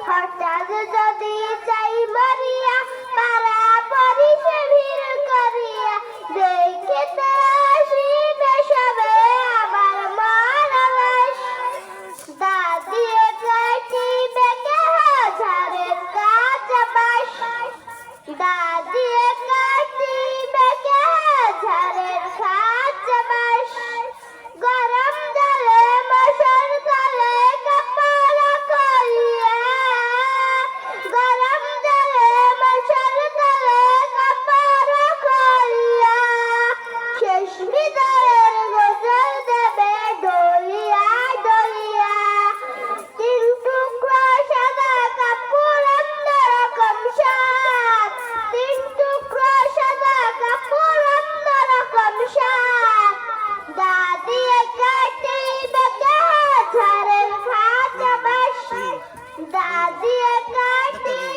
হঠাৎ যদি চাই মরিয়া পারা পরিষে ভিড় করিয়া দেখিতে আসিবে সবে আমার মরবেশ দাদিয়ে কাটিবে কেহ ঝাড়ের কাঁচা বাঁশ দাদিয়ে কাটিবে কেহ ঝাড়ের কাঁচা বাঁশ গরম জলে মশার তলে কাপড় করিয়া গরম জলে মশার তলে কাপড় করিয়া শেষ বিদায়ের গোসল দেবে ডলিয়া ডলিয়া তিন টুকরা সাদা কাপড় অন্যরকম সাত তিন টুকরা সাদা কাপড় অন্যরকম সাত দাদিয়ে কাটিবে কেহ ঝাড়ের খাঁচা বাঁশ দাদিয়ে কাটিবে